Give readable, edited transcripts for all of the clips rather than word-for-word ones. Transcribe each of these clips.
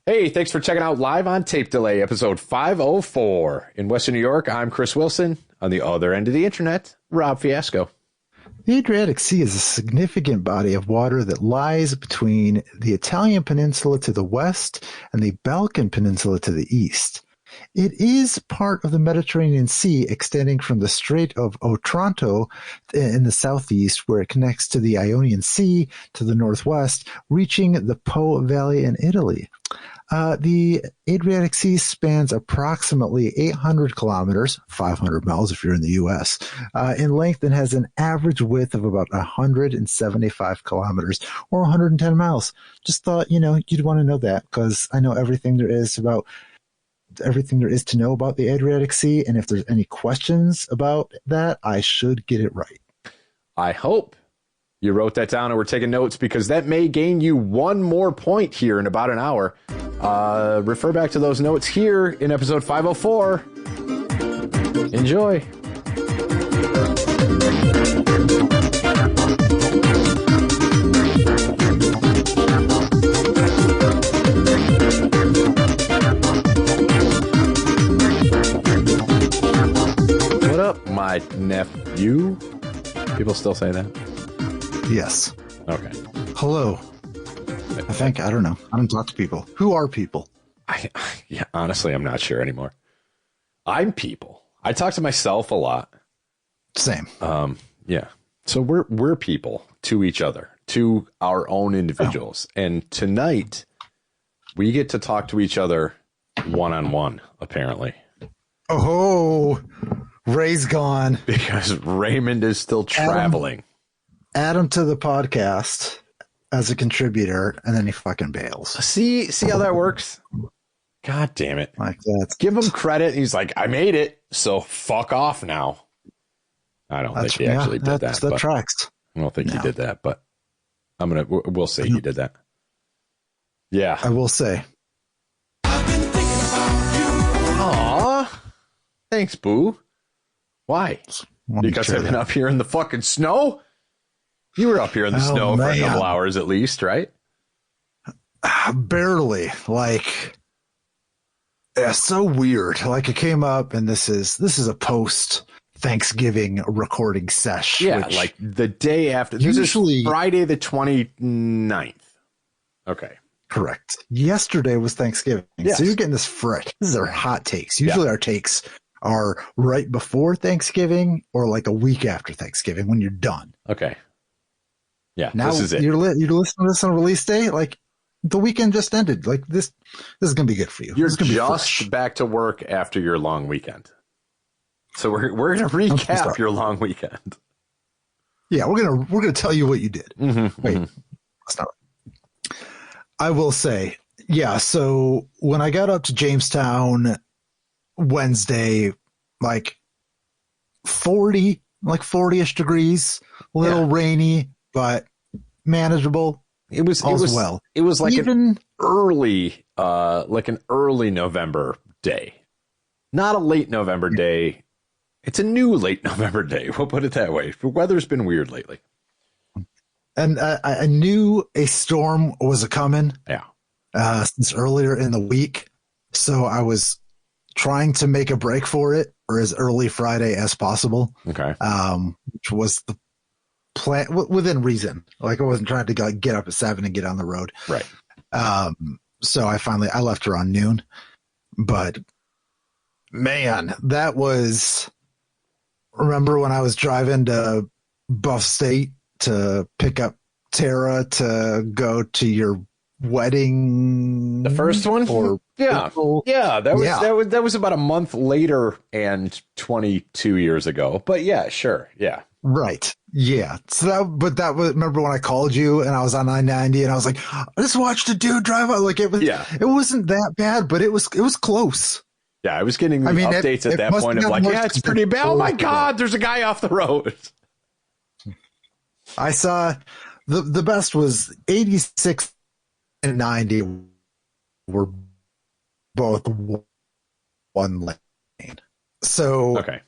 Hey, thanks for checking out Live on Tape Delay, episode 504. In Western New York, I'm Chris Wilson. On the other end of the internet, Rob Fiasco. The Adriatic Sea is a significant body of water that lies between the Italian peninsula to the west and the Balkan Peninsula to the east. It is part of the Mediterranean Sea, extending from the Strait of Otranto in the southeast, where it connects to the Ionian Sea to the northwest, reaching the Po Valley in Italy. The Adriatic Sea spans approximately 800 kilometers, 500 miles if you're in the U.S., in length, and has an average width of about 175 kilometers or 110 miles. Just thought, you'd want to know that, because I know everything there is to know about the Adriatic Sea, and if there's any questions about that, I should get it right. I hope you wrote that down and we're taking notes, because that may gain you one more point here in about an hour. Refer back to those notes here in episode 504. Enjoy. What up, my nephew? People still say that? Yes. Okay. Hello. I don't know. I don't talk to people. Who are people? Yeah, honestly, I'm not sure anymore. I'm people. I talk to myself a lot. Same. Yeah. So we're people to each other, to our own individuals. Oh. And tonight we get to talk to each other one-on-one, apparently. Oh, Ray's gone. Because Raymond is still traveling. Add him to the podcast as a contributor, and then he fucking bails. See how that works? God damn it. Like that. Give him credit. He's like, I made it, so fuck off now. I don't think he actually did that. That tracks. I don't think he did that, but we'll say he did that. Yeah. I will say. I've been thinking about you. Aw. Thanks, Boo. Why? Because I've been up here in the fucking snow? You were up here in the snow for a couple hours at least, right? Barely. Like, yeah, so weird. Like, it came up, and this is a post Thanksgiving recording sesh. Yeah, like the day after. This is Friday the 29th. Okay. Correct. Yesterday was Thanksgiving. Yes. So you're getting this fresh. This is our hot takes. Usually our takes are right before Thanksgiving or like a week after Thanksgiving when you're done. Okay. Yeah, now this is it. You're listening to this on release day. Like, the weekend just ended. Like, this is gonna be good for you. You're just back to work after your long weekend. So we're gonna recap your long weekend. Yeah, we're gonna tell you what you did. Mm-hmm, Wait, that's not right. I will say, yeah. So when I got up to Jamestown Wednesday, like 40-ish degrees, a little rainy, but manageable. It was like an early November day, not a late November day. It's a new late November day. We'll put it that way. The weather's been weird lately. And I knew a storm was coming. Yeah. Since earlier in the week. So I was trying to make a break for it, or as early Friday as possible. Okay. Which was the plan within reason. Like, I wasn't trying to get up at 7 and get on the road. Right. So I left around noon, but man, that was, remember when I was driving to Buff State to pick up Tara to go to your wedding? The first one? That was about a month later and 22 years ago. But yeah, sure. Yeah. Right. Yeah. So that was, remember when I called you and I was on I-90 and I was like, I just watched a dude drive out. Like, it wasn't that bad, but it was close. Yeah. I was getting updates at that point of like, yeah, it's pretty bad. Oh my God, there's a guy off the road. I saw the best was 86 and 90 were both one lane. So, okay.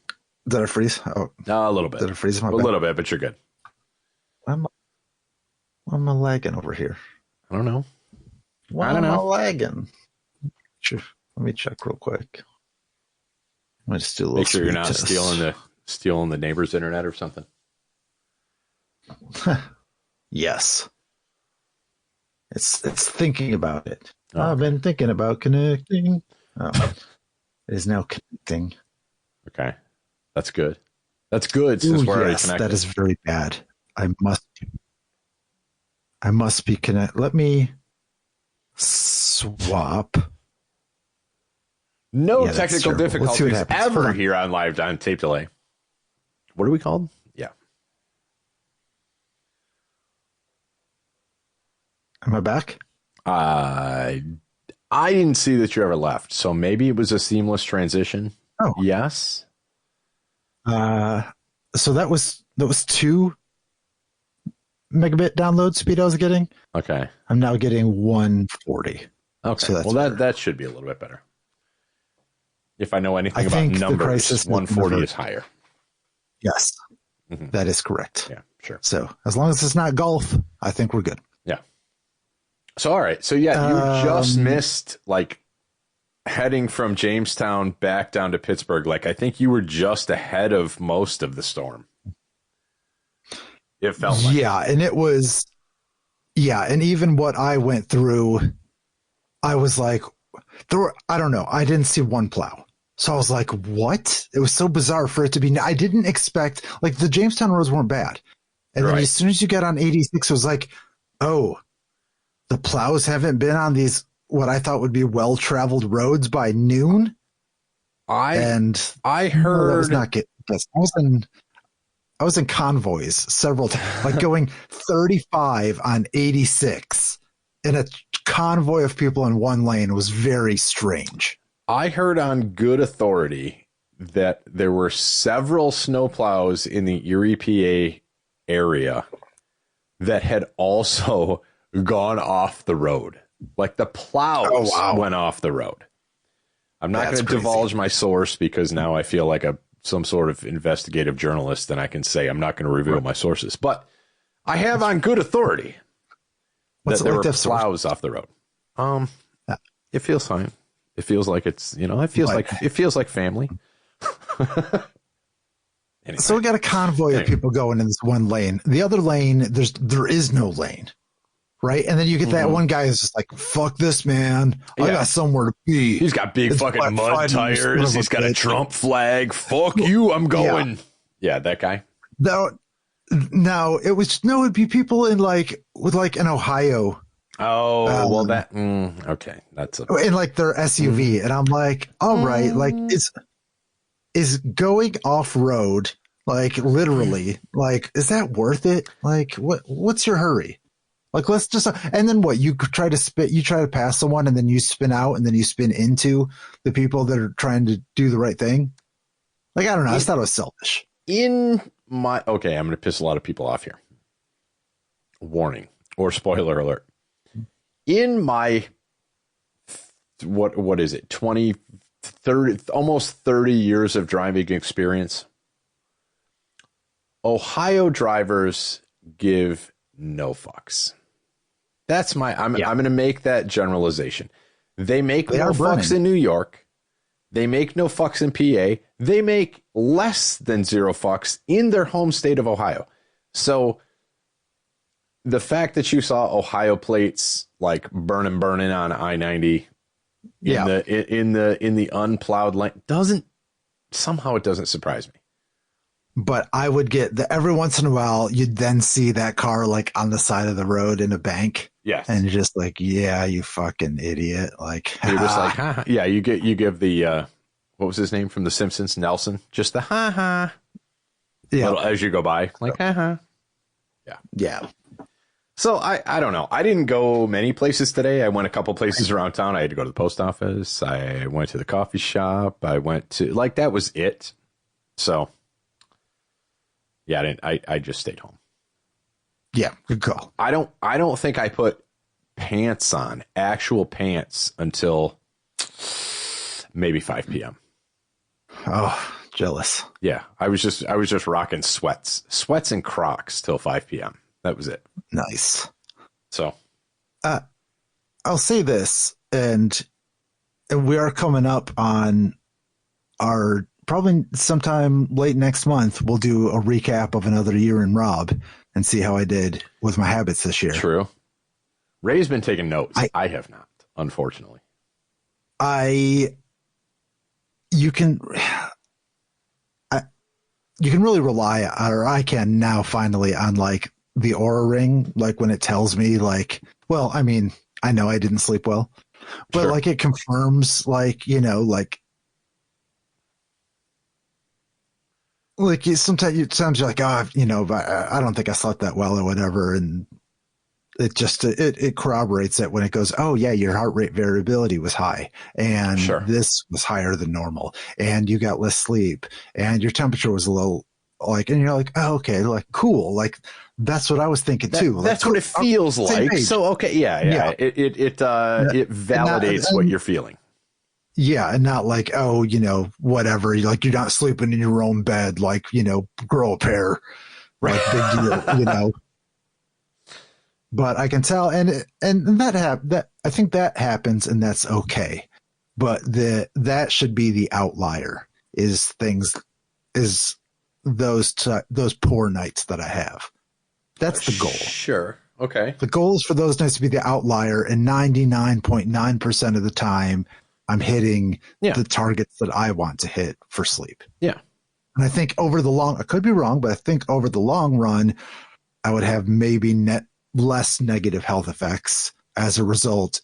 Did I freeze? Oh, no, a little bit. Did I freeze? A little bit, but you're good. Why am I lagging over here? I don't know. Why am I lagging? Let me check real quick. I'm gonna just do a little Make sure you're speed not test. stealing the neighbor's internet or something. Yes. It's thinking about it. Oh, I've been thinking about connecting. Oh, it is now connecting. okay. That's good. That's good since Ooh, we're already yes, connected. that is very bad. I must be connected. Let me swap. No Yeah, that's technical terrible. Let's see what difficulties happens. Hold ever on. here on Live on Tape Delay. What are we called? Yeah. Am I back? I didn't see that you ever left, so maybe it was a seamless transition. Oh. Yes. So that was 2 megabit download speed I was getting. Okay. I'm now getting 140. Okay. So that's well, better. that should be a little bit better. If I know anything I about think the numbers, crisis 140 is higher. Yes, Mhm. that is correct. Yeah, sure. So as long as it's not golf, I think we're good. Yeah. So, all right. So, yeah, you just missed, like, heading from Jamestown back down to Pittsburgh. Like, I think you were just ahead of most of the storm. It felt like. Yeah, and it was, and even what I went through, I was like, I don't know, I didn't see one plow. So I was like, what? It was so bizarre for it to be. I didn't expect, like, the Jamestown roads weren't bad. And then as soon as you got on 86, it was like, oh, the plows haven't been on these, what I thought would be well-traveled roads by noon. I heard that was not good. I was in convoys several times, like going 35 on 86 in a convoy of people in one lane was very strange. I heard on good authority that there were several snowplows in the Erie, PA area that had also gone off the road. Like the plows went off the road. I'm not going to divulge my source because now I feel like some sort of investigative journalist and I can say I'm not going to reveal my sources. But I have on good authority that there were plows off the road. It feels fine. It feels like it's, it feels like family. Anyway. So we got a convoy of people going in this one lane. The other lane, there is no lane, right? And then you get that one guy who's just like, "Fuck this, man! I got somewhere to be." He's got big fucking mud tires. He's got a Trump flag. Fuck you! I'm going. Yeah, that guy. No, it'd be people in in Ohio. Oh, well, that okay. That's in like their SUV, and I'm like, all right, like is going off road, like literally, like is that worth it? Like what's your hurry? Like let's just and then what? You try to pass someone, and then you spin out, and then you spin into the people that are trying to do the right thing. Like I don't know, I just thought it was selfish. I'm going to piss a lot of people off here. Warning or spoiler alert. In my, what is it, 20, 30, almost 30 years of driving experience, Ohio drivers give no fucks. That's I'm going to make that generalization. They make no fucks in New York. They make no fucks in PA. They make less than 0 fucks in their home state of Ohio. So the fact that you saw Ohio plates like burning on I-90 in the unplowed lane doesn't surprise me. But I would get every once in a while you'd then see that car like on the side of the road in a bank. Yes. And just like, yeah, you fucking idiot. Like you're just like, ha. Yeah, you give the what was his name from The Simpsons, Nelson, just the ha ha. Yeah. As you go by, like ha. Yeah. Yeah. So I don't know. I didn't go many places today. I went a couple places around town. I had to go to the post office. I went to the coffee shop. I went to that was it. So yeah, I just stayed home. Yeah, good call. I don't think I put pants on, actual pants, until maybe 5 p.m. Oh, jealous. Yeah, I was just rocking sweats and Crocs till 5 p.m. That was it. Nice. So, I'll say this, and and we are coming up on our probably sometime late next month. We'll do a recap of another year in Rob and see how I did with my habits this year. True. Ray's been taking notes. I have not, unfortunately. You can really rely on, or I can now finally, on like the Aura Ring, like when it tells me like, well, I mean, I know I didn't sleep well, but Sure. like it confirms like, you know, like sometimes you're like, oh, you know, I don't think I slept that well or whatever. And it just, it corroborates it when it goes, oh yeah, your heart rate variability was high and Sure. this was higher than normal and you got less sleep and your temperature was a little like, and you're like, oh, okay, like cool. Like that's what I was thinking too. Like, That's what it feels like. page. So, okay. Yeah. It validates what you're feeling. Yeah, and not like, oh, you know, whatever. Like you're not sleeping in your own bed, like, you know, grow a pair, like big deal, you know. But I can tell, and that I think that happens, and that's okay. But that should be the outlier. Is those poor nights that I have. That's the goal. Sure. Okay. The goal is for those nights to be the outlier, and 99.9% of the time, I'm hitting the targets that I want to hit for sleep. Yeah. And I think I could be wrong, but I think over the long run, I would have maybe less negative health effects as a result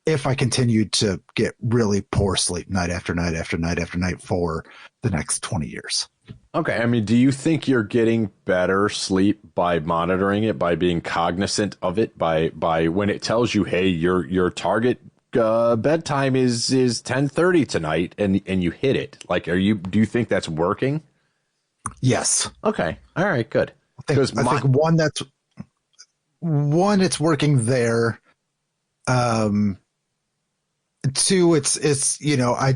if I continued to get really poor sleep night after night after night after night for the next 20 years. Okay. I mean, do you think you're getting better sleep by monitoring it, by being cognizant of it, by when it tells you, hey, your target bedtime is 10:30 tonight, and you hit it? Like, do you think that's working? Yes. Okay. All right. Good. I think one, it's working there. Two, it's you know, I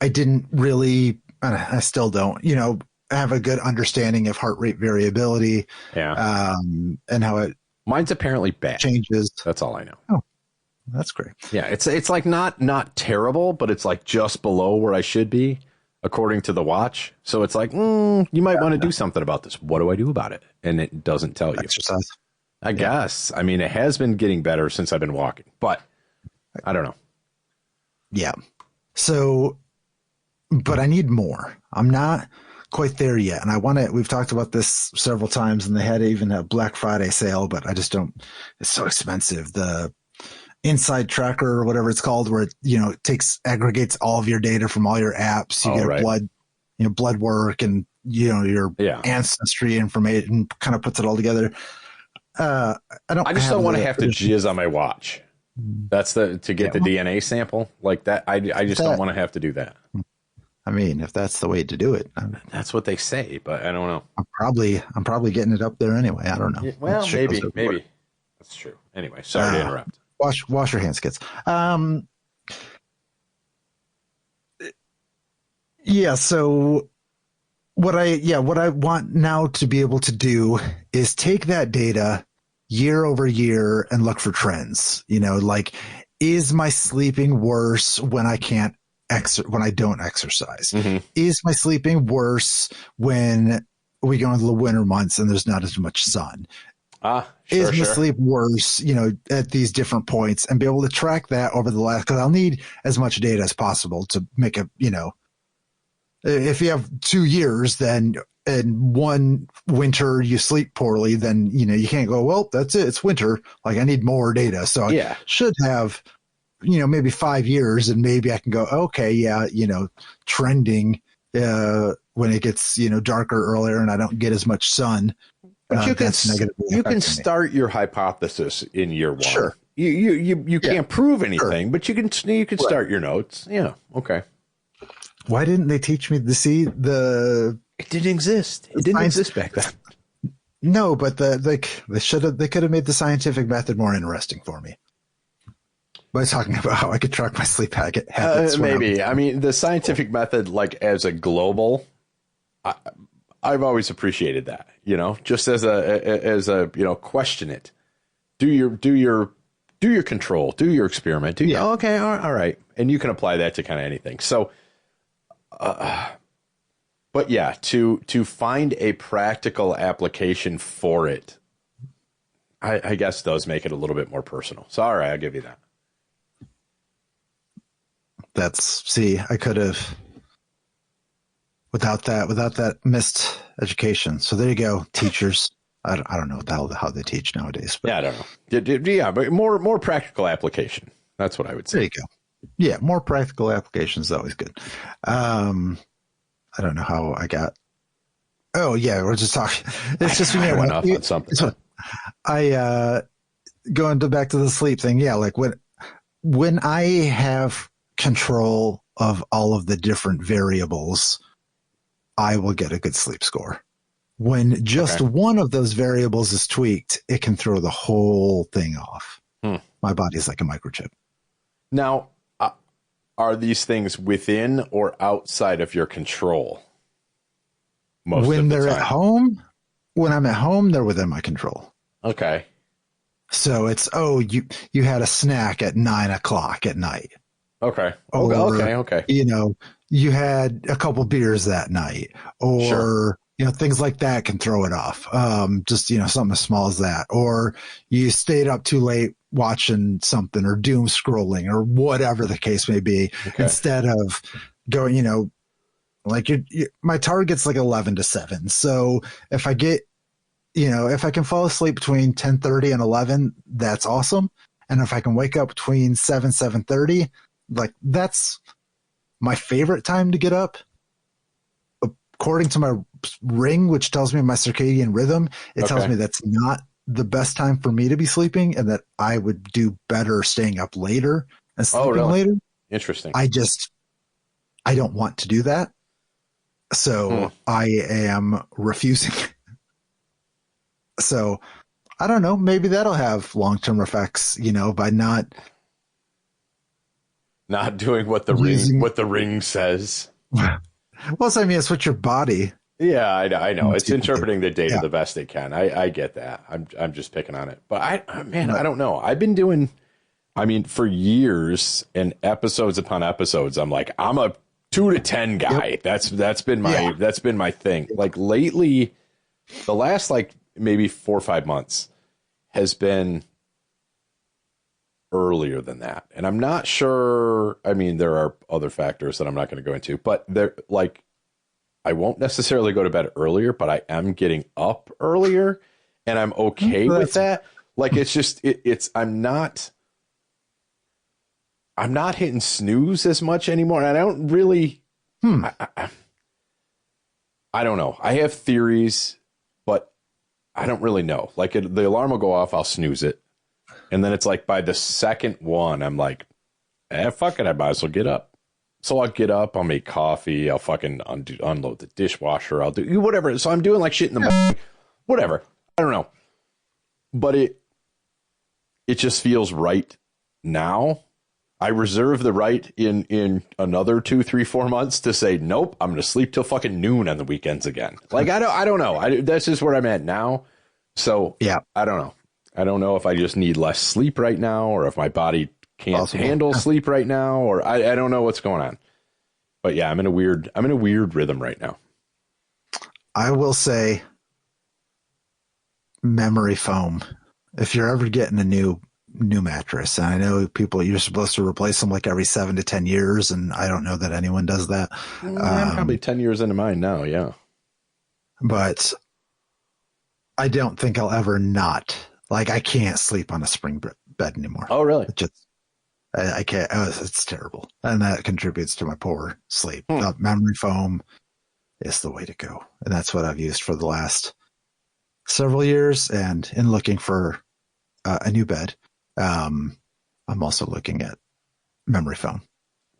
didn't really, I still don't, you know, have a good understanding of heart rate variability. Yeah. And how it mine's apparently bad changes. That's all I know. Oh, that's great. Yeah, it's like not terrible, but it's like just below where I should be, according to the watch. So it's like, you might want to do something about this. What do I do about it? And it doesn't tell you. Exercise. I guess. I mean, it has been getting better since I've been walking, but I don't know. Yeah. So, but I need more. I'm not quite there yet. And we've talked about this several times, and they had even a Black Friday sale, but I just don't, it's so expensive. The Inside Tracker or whatever it's called, where it, you know, aggregates all of your data from all your apps. You get blood work and, you know, your ancestry information, kind of puts it all together. I just don't want to have to jizz on my watch. That's to get the DNA sample like that. I just don't want to have to do that. I mean, if that's the way to do it, that's what they say, but I don't know. I'm probably getting it up there anyway. I don't know. Yeah, well, maybe that's true. Anyway, sorry to interrupt. Wash your hands, kids. Yeah. So what I want now to be able to do is take that data year over year and look for trends. You know, like, is my sleeping worse when I don't exercise? Mm-hmm. Is my sleeping worse when we go into the winter months and there's not as much sun? Is my sleep worse, you know, at these different points, and be able to track that over the last, because I'll need as much data as possible to make a, you know, if you have 2 years, then in one winter you sleep poorly, then, you know, you can't go, well, that's it, it's winter. Like, I need more data. So I should have, you know, maybe 5 years, and maybe I can go, okay, yeah, you know, trending when it gets, you know, darker earlier and I don't get as much sun. But you can start your hypothesis in year one. Sure. You can't prove anything, but you can start your notes. Yeah. Okay. Why didn't they teach me to see the? It didn't exist. It didn't exist back then. No, but they could have made the scientific method more interesting for me by talking about how I could track my sleep habits. Maybe. I mean, the scientific method, like as a global, I've always appreciated that, you know, just as a, you know, question it, do your do your control, do your experiment. Okay, all right. And you can apply that to kind of anything. So, but yeah, to find a practical application for it, I guess does make it a little bit more personal. So, all right, I'll give you that. I could have, without that missed education. So there you go, teachers. I don't know how they teach nowadays. But yeah, I don't know. Yeah, but more practical application. That's what I would say. There you go. Yeah, more practical application is always good. I don't know how I got. Oh yeah, we're just talking. It's just I went off on something. So going back to the sleep thing. Yeah, like when I have control of all of the different variables, I will get a good sleep score. When just one of those variables is tweaked, it can throw the whole thing off. My body's like a microchip. Now, are these things within or outside of your control? When they're at home, when I'm at home, they're within my control. Okay. So it's, you had a snack at 9:00 at night. Okay. Or, okay. You know, you had a couple beers that night, or sure. You know, things like that can throw it off. Just, you know, something as small as that, or you stayed up too late watching something or doom scrolling or whatever the case may be, instead of going, you know, like my target's like 11 to 7. So if I get, you know, if I can fall asleep between 10:30 and 11, that's awesome. And if I can wake up between 7:30, like that's my favorite time to get up. According to my ring, which tells me my circadian rhythm, it tells me that's not the best time for me to be sleeping, and that I would do better staying up later and sleeping later. Interesting. I don't want to do that. So I am refusing. So I don't know. Maybe that'll have long-term effects, you know, by not doing what the ring says. Well, so, I mean, it's what your body. Yeah, I know. It's interpreting the data the best it can. I get that. I'm just picking on it. But I don't know. I've been doing, for years and episodes upon episodes, I'm like, I'm a 2 to 10 guy. Yep. That's been my thing. Like lately, the last like maybe 4 or 5 months has been earlier than that. And I'm not sure. I mean, there are other factors that I'm not going to go into, but they're like, I won't necessarily go to bed earlier, but I am getting up earlier, and I'm okay with that. Like, it's just, I'm not hitting snooze as much anymore. And I don't really, I don't know. I have theories, but I don't really know. Like the alarm will go off, I'll snooze it. And then it's like by the second one, I'm like, fuck it, I might as well get up. So I'll get up, I'll make coffee, I'll fucking unload the dishwasher, I'll do whatever. So I'm doing like shit in the morning, whatever. I don't know. But it just feels right now. I reserve the right in another 2, 3, 4 months to say, nope, I'm going to sleep till fucking noon on the weekends again. Like, I don't know. That's just where I'm at now. So yeah, I don't know. I don't know if I just need less sleep right now, or if my body can't handle sleep right now, or I don't know what's going on. But yeah, I'm in a weird rhythm right now. I will say memory foam. If you're ever getting a new mattress, and I know you're supposed to replace them like every 7 to 10 years, and I don't know that anyone does that. I'm probably 10 years into mine now. Yeah. But I don't think I'll ever not. Like, I can't sleep on a spring bed anymore. Oh, really? I can't. It's terrible. And that contributes to my poor sleep. Memory foam is the way to go. And that's what I've used for the last several years. And in looking for a new bed, I'm also looking at memory foam.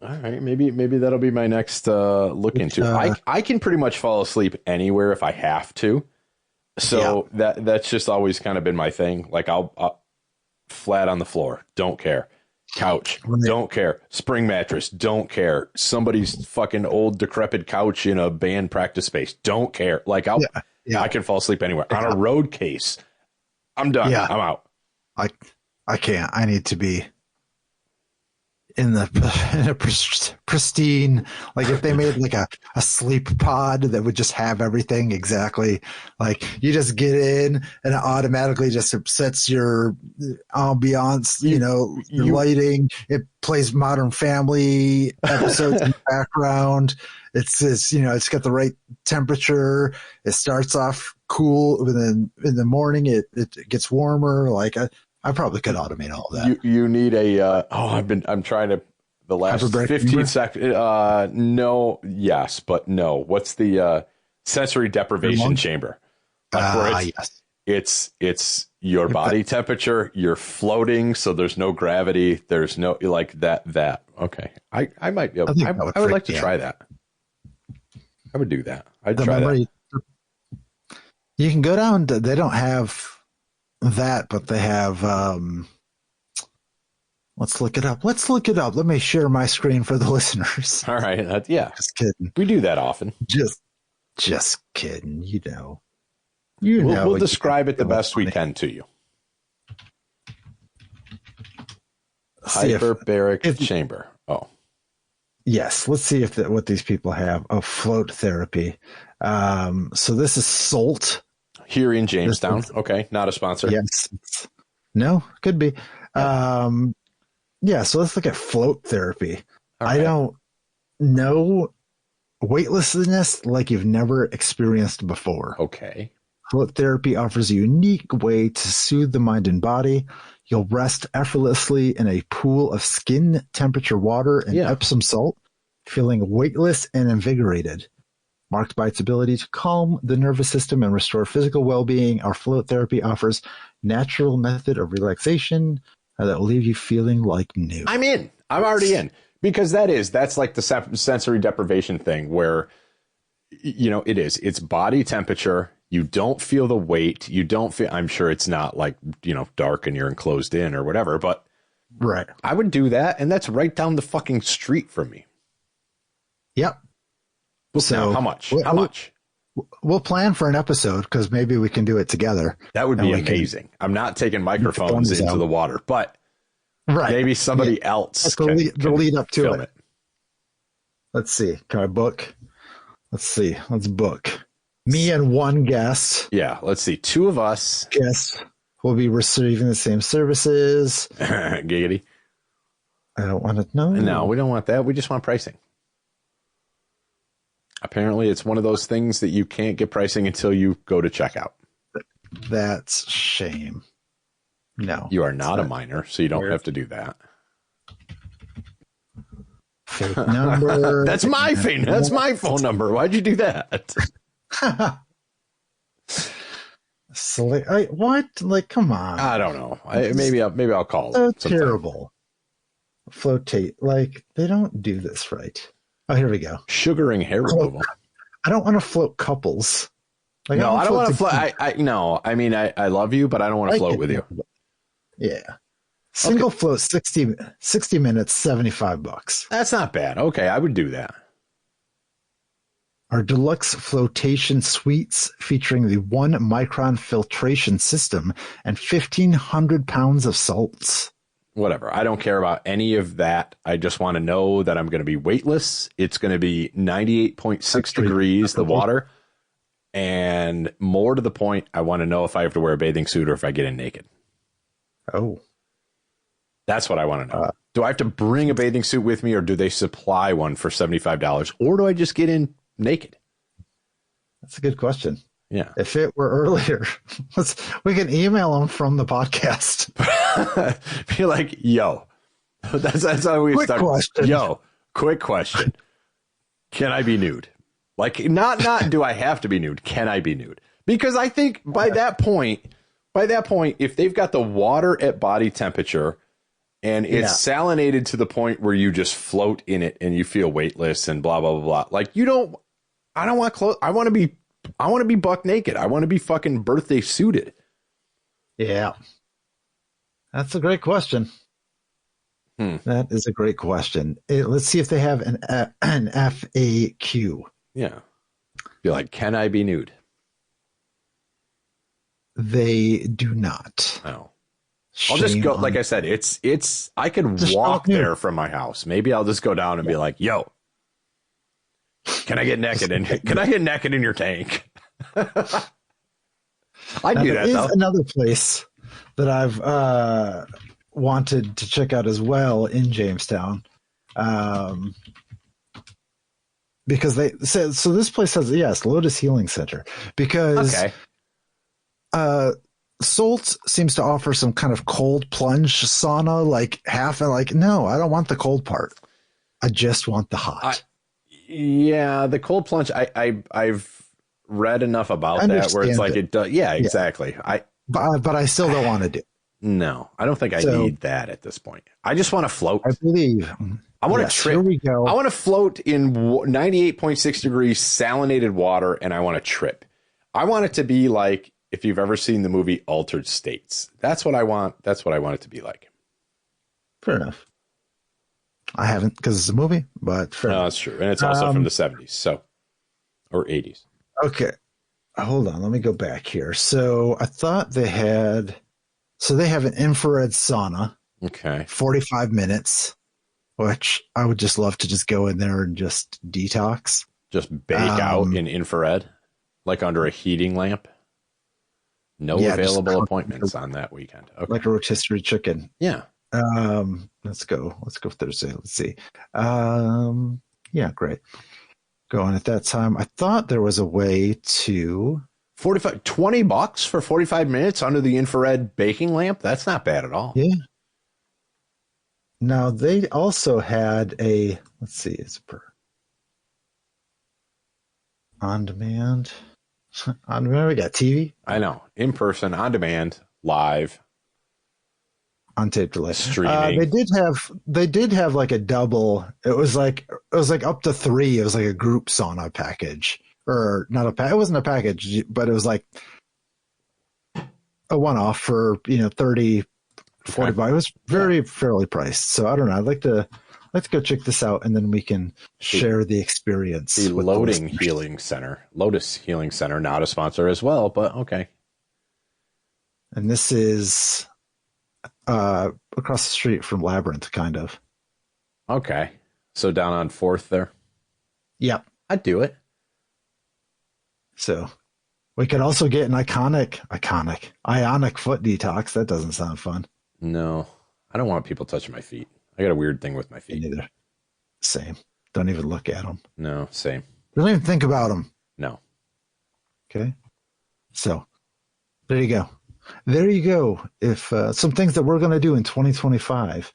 All right. Maybe that'll be my next look into. I can pretty much fall asleep anywhere if I have to. So that's just always kind of been my thing. Like I'll flat on the floor, don't care. Couch, don't care. Spring mattress, don't care. Somebody's fucking old decrepit couch in a band practice space, don't care. Like I can fall asleep anywhere. On a road case, I'm done. Yeah. I'm out. I can't. I need to be in a pristine, like if they made like a sleep pod that would just have everything exactly, like you just get in and it automatically just sets your ambiance, your lighting. It plays Modern Family episodes in the background. It's it's got the right temperature. It starts off cool, and then in the morning it gets warmer. Like I probably could automate all that. You need a I'm trying to the last 15 seconds. No, yes, but no. What's the sensory deprivation chamber? Like yes. It's your body temperature. You're floating, so there's no gravity. There's no like that. Okay, I might be able. I would like to try that. I would do that. I'd try that. You can go down. They don't have that, but they have let's look it up. Let me share my screen for the listeners. All right. Yeah. Just kidding. We do that often. Just kidding. We'll describe it the best we can to you. Hyperbaric chamber. Oh. Yes. Let's see what these people have. Oh, float therapy. So this is Salt. Here in Jamestown. Okay. Not a sponsor. Yes. No, could be. Yeah. So let's look at float therapy. Right. I don't know weightlessness like you've never experienced before. Okay. Float therapy offers a unique way to soothe the mind and body. You'll rest effortlessly in a pool of skin temperature water and Epsom salt, feeling weightless and invigorated. Marked by its ability to calm the nervous system and restore physical well-being, our float therapy offers natural method of relaxation that will leave you feeling like new. I'm in. I'm already in. Because that's like the sensory deprivation thing where, it is. It's body temperature. You don't feel the weight. You don't feel, I'm sure it's not like, dark and you're enclosed in or whatever, but right. I would do that. And that's right down the fucking street from me. Yep. So how much? How much? We'll plan for an episode because maybe we can do it together. That would be amazing. I'm not taking microphones into the water, but maybe somebody else can lead up to it. Let's see. Can I book? Let's see. Let's book. Me and one guest. Yeah, let's see. Two of us. Guests will be receiving the same services. Giggity. I don't want to know. No, we don't want that. We just want pricing. Apparently, it's one of those things that you can't get pricing until you go to checkout. That's shame. No. You are not a minor, so you don't have to do that. Fake number. That's my phone. That's my phone number. Why'd you do that? What? Like, come on. I don't know. Maybe I'll call. So terrible. Floatate. Like, they don't do this right. Oh, here we go. Sugaring hair removal. I don't want to float couples. Like, no, I don't want to float. No, I mean, I love you, but I don't want to float with you. Yeah. Single float, 60 minutes, $75. That's not bad. Okay, I would do that. Our deluxe flotation suites featuring the 1 micron filtration system and 1,500 pounds of salts. Whatever. I don't care about any of that. I just want to know that I'm going to be weightless. It's going to be 98.6 degrees, the water. And more to the point, I want to know if I have to wear a bathing suit or if I get in naked. Oh. That's what I want to know. Do I have to bring a bathing suit with me or do they supply one for $75? Or do I just get in naked? That's a good question. Yeah. If it were earlier, we can email them from the podcast. Be like, yo, that's how we start. Question. Yo, quick question. Can I be nude? Like, not do I have to be nude? Can I be nude? Because I think by that point, if they've got the water at body temperature and it's salinated to the point where you just float in it and you feel weightless and blah, blah, blah, blah. Like, I don't want clothes. I want to be buck naked. I want to be fucking birthday suited. Yeah. That's a great question. That is a great question. Let's see if they have an FAQ. Yeah. Be like, can I be nude? They do not. Oh. I'll just go. Like I said, it's. I could walk there from my house. Maybe I'll just go down and be like, "Yo, can I get naked? Can I get naked in your tank?" I do that. There is another place that I've wanted to check out as well in Jamestown, because they said so. This place has Lotus Healing Center because Salt seems to offer some kind of cold plunge sauna, like half and like, no, I don't want the cold part. I just want the hot. The cold plunge. I've read enough about that where it's like it does. Yeah, exactly. But I still don't want to do it. No, I don't think I need that at this point. I just want to float. I believe. I want to trip. Here we go. I want to float in 98.6 degrees salinated water, and I want to trip. I want it to be like, if you've ever seen the movie Altered States, that's what I want. That's what I want it to be like. Fair enough. I haven't because it's a movie, but fair enough. That's true. And it's also from the 70s, or 80s. Okay. Hold on. Let me go back here. So I thought they have an infrared sauna. Okay. 45 minutes, which I would just love to just go in there and just detox. Just bake out in infrared, like under a heating lamp. No available appointments on that weekend. Okay. Like a rotisserie chicken. Yeah. Let's go Thursday. Let's see. Yeah, great. Going at that time. I thought there was a way to $20 for 45 minutes under the infrared baking lamp. That's not bad at all. Yeah. Now they also had let's see, it's on demand. On demand, we got TV. I know. In person, on demand, live. On tape delay. Streaming. They did have like a double. It was like up to 3. It was like a group sauna package. Or not it wasn't a package, but it was like a one-off for 30, 40 bucks. It was fairly priced. So I don't know. I'd like to go check this out, and then we can share the experience. The Lotus Healing Center, not a sponsor as well, but okay. And this is across the street from Labyrinth, kind of. Okay, so down on 4th there. Yep, I'd do it. So we could also get an ionic foot detox. That doesn't sound fun. No, I don't want people touching my feet. I got a weird thing with my feet. Me neither. Same. Don't even look at them. No, same. Don't even think about them. No. Okay. So there you go. If some things that we're going to do in 2025.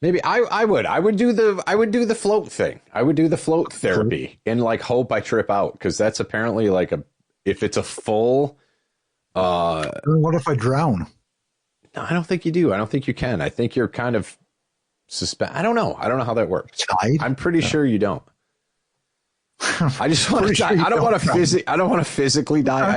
Maybe I would do the float thing. I would do the float therapy and like hope I trip out, because that's apparently like if it's a full. What if I drown? No, I don't think you do. I don't think you can. I think you're kind of I don't know. I don't know how that works. Tide? I'm pretty sure you don't. I just want to die. I don't want to physically die.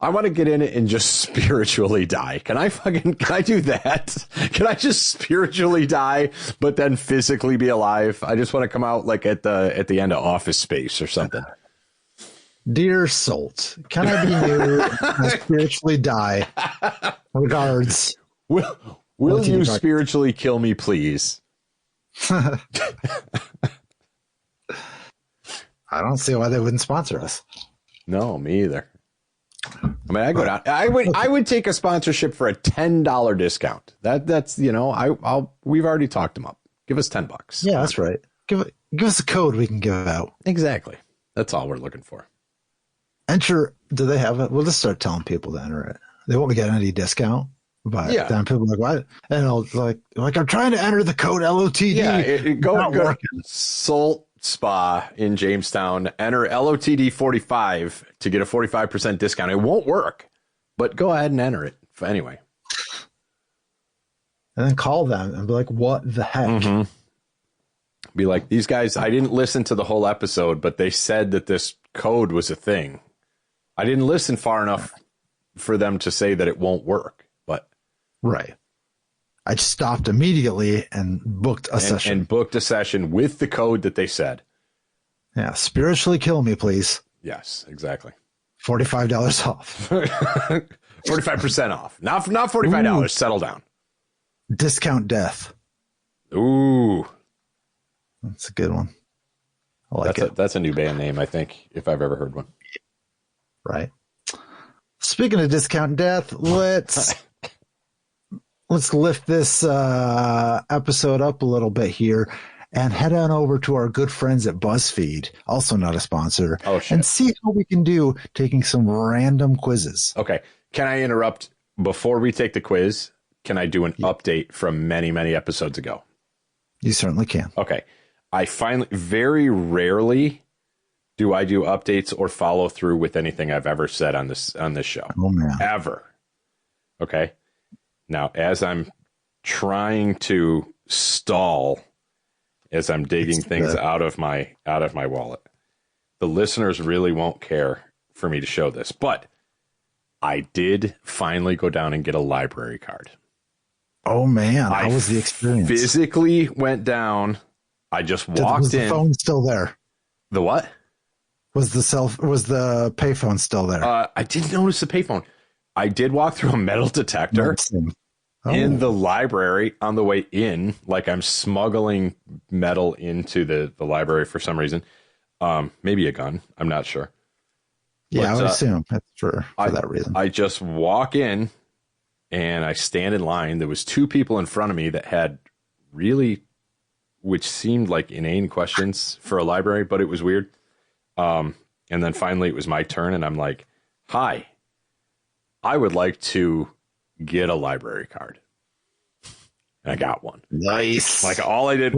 I want to get in it and just spiritually die. Can I do that? Can I just spiritually die, but then physically be alive? I just want to come out like at the end of Office Space or something. Dear Salt, can I be you and spiritually die? Regards. Will you spiritually kill me, please? I don't see why they wouldn't sponsor us. No, me either. I mean, I go down. I would take a sponsorship for a $10 discount. That's we've already talked them up. Give us $10. Yeah, that's right. Give us a code we can give out. Exactly. That's all we're looking for. Enter. Do they have it? We'll just start telling people to enter it. They won't get any discount. But then people are like, what? And I'll like I'm trying to enter the code LOTD. Yeah, go to Salt Spa in Jamestown. Enter LOTD 45 to get a 45% discount. It won't work, but go ahead and enter it anyway. And then call them and be like, what the heck? Mm-hmm. Be like, these guys, I didn't listen to the whole episode, but they said that this code was a thing. I didn't listen far enough for them to say that it won't work. Right. I just stopped immediately and booked a session. And booked a session with the code that they said. Yeah. Spiritually kill me, please. Yes, exactly. $45 off. 45% off. Not $45. Settle down. Discount death. Ooh. That's a good one. I like it. That's a new band name, I think, if I've ever heard one. Right. Speaking of discount death, let's lift this episode up a little bit here and head on over to our good friends at Buzzfeed, also not a sponsor, and see how we can do taking some random quizzes. Okay. Can I interrupt before we take the quiz? Can I do an update from many, many episodes ago? You certainly can. Okay. I finally, very rarely do I do updates or follow through with anything I've ever said on this show. Oh, man. Ever. Okay. Now, as I'm trying to stall, as I'm digging things out of my wallet, the listeners really won't care for me to show this, but I did finally go down and get a library card. Oh man, how was the experience? Physically went down. I just walked was the in. Phone still there? The what? Was the payphone still there? I didn't notice the payphone. I did walk through a metal detector in the library on the way in, like I'm smuggling metal into the library for some reason. Maybe a gun. I'm not sure. Yeah, I would assume that's for that reason. I just walk in and I stand in line. There was two people in front of me that had which seemed like inane questions for a library, but it was weird. And then finally it was my turn and I'm like, hi, I would like to get a library card. And I got one. Nice. Like all I did.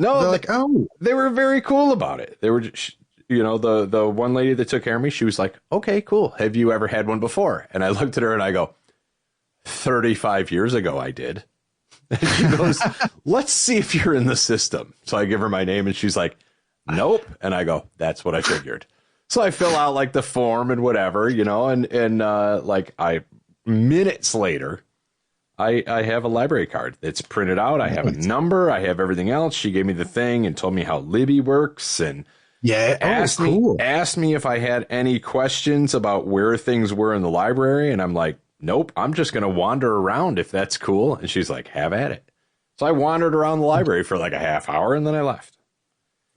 Oh, they were very cool about it. They were just, the one lady that took care of me, she was like, okay, cool. Have you ever had one before? And I looked at her and I go, 35 years ago, I did. And she goes, let's see if you're in the system. So I give her my name and she's like, nope. And I go, that's what I figured. So I fill out like the form and whatever, and minutes later, I have a library card. It's printed out. I have a number. I have everything else. She gave me the thing and told me how Libby works and asked me if I had any questions about where things were in the library. And I'm like, nope, I'm just going to wander around if that's cool. And she's like, have at it. So I wandered around the library for like a half hour and then I left.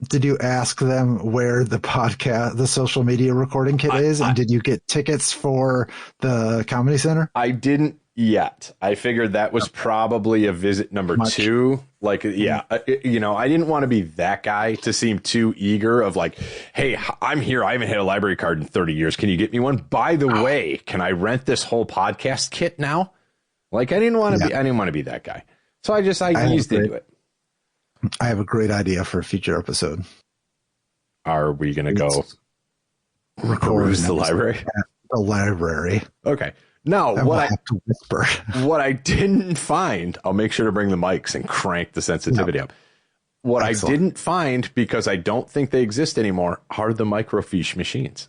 Did you ask them where the social media recording kit is? And did you get tickets for the Comedy Center? I didn't yet. I figured that was probably a visit number 2. Like, yeah, I didn't want to be that guy to seem too eager of like, hey, I'm here. I haven't had a library card in 30 years. Can you get me one? By the way, can I rent this whole podcast kit now? Like, I didn't want to be that guy. So I eased into it. I have a great idea for a future episode. Are we going to go peruse the library? The library. Okay. Now, what I didn't find, I'll make sure to bring the mics and crank the sensitivity up. What I didn't find, because I don't think they exist anymore, are the microfiche machines.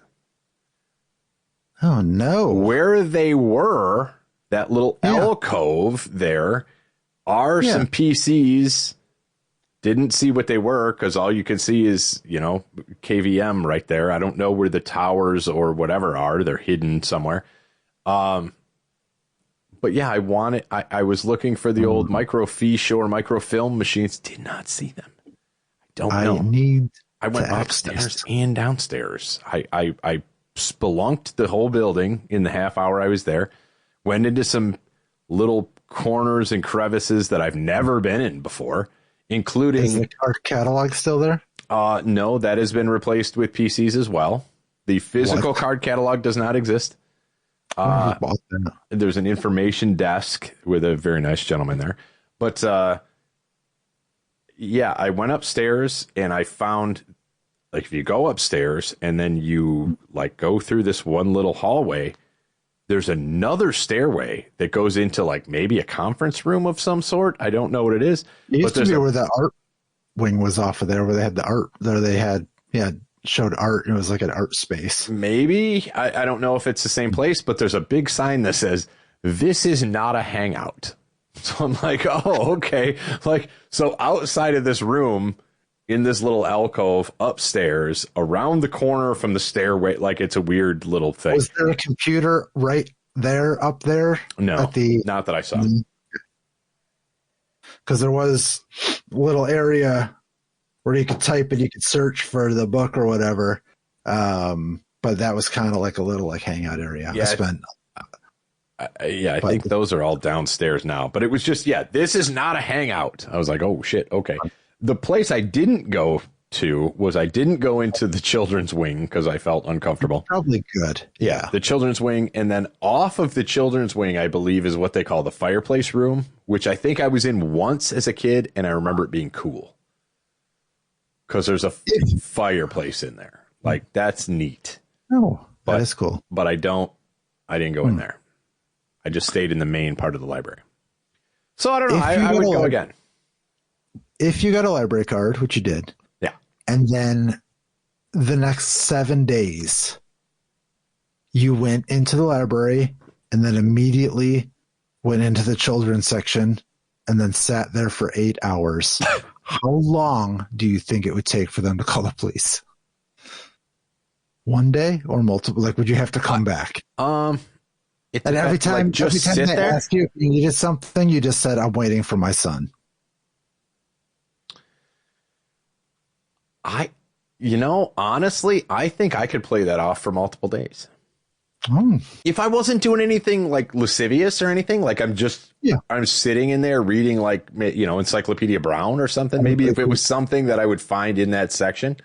Oh, no. Where they were, that little alcove there, are some PCs. Didn't see what they were because all you can see is, KVM right there. I don't know where the towers or whatever are. They're hidden somewhere. But yeah, I was looking for the old microfiche or microfilm machines. Did not see them. I don't know. I went upstairs and downstairs. I spelunked the whole building in the half hour I was there. Went into some little corners and crevices that I've never been in before. Including, is the card catalog still there? No, that has been replaced with PCs as well. The physical card catalog does not exist. There's an information desk with a very nice gentleman there. But I went upstairs and I found, like, if you go upstairs and then you like go through this one little hallway, there's another stairway that goes into like maybe a conference room of some sort. I don't know what it is. It used to be where the art wing was off of there, where they had the art there. They had, showed art. It was like an art space. Maybe. I don't know if it's the same place, but there's a big sign that says, this is not a hangout. So I'm like, oh, okay. Like, so outside of this room, in this little alcove upstairs, around the corner from the stairway, like it's a weird little thing. Was there a computer right there up there? No, not that I saw. Because there was a little area where you could type and you could search for the book or whatever. But that was kind of like a little like hangout area. Yeah, I think those are all downstairs now. But it was just, this is not a hangout. I was like, oh, shit, okay. The place I didn't go to was I didn't go into the children's wing because I felt uncomfortable. Probably good. Yeah, the children's wing. And then off of the children's wing, I believe, is what they call the fireplace room, which I think I was in once as a kid, and I remember it being cool. Because there's a fireplace in there. Like, that's neat. Oh, that is cool. But I didn't go in there. I just stayed in the main part of the library. So I don't know. I would go again. If you got a library card, which you did. Yeah. And then the next 7 days, you went into the library and then immediately went into the children's section and then sat there for 8 hours. How long do you think it would take for them to call the police? One day or multiple? Like, would you have to come back? And every time, just every time sit they there? asked you if you needed something, you just said, "I'm waiting for my son." Honestly, I think I could play that off for multiple days. Oh. If I wasn't doing anything like lascivious or anything, like I'm sitting in there reading like, Encyclopedia Brown or something. Maybe if it was something that I would find in that section,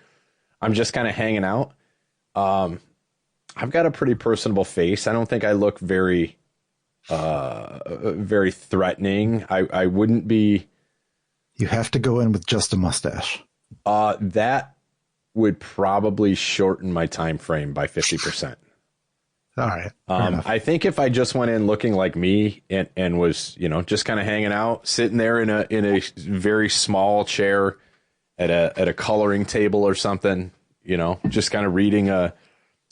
I'm just kind of hanging out. I've got a pretty personable face. I don't think I look very threatening. I wouldn't be. You have to go in with just a mustache. That would probably shorten my time frame by 50%. All right. I think if I just went in looking like me and was, just kind of hanging out, sitting there in a very small chair at a coloring table or something, just kind of reading a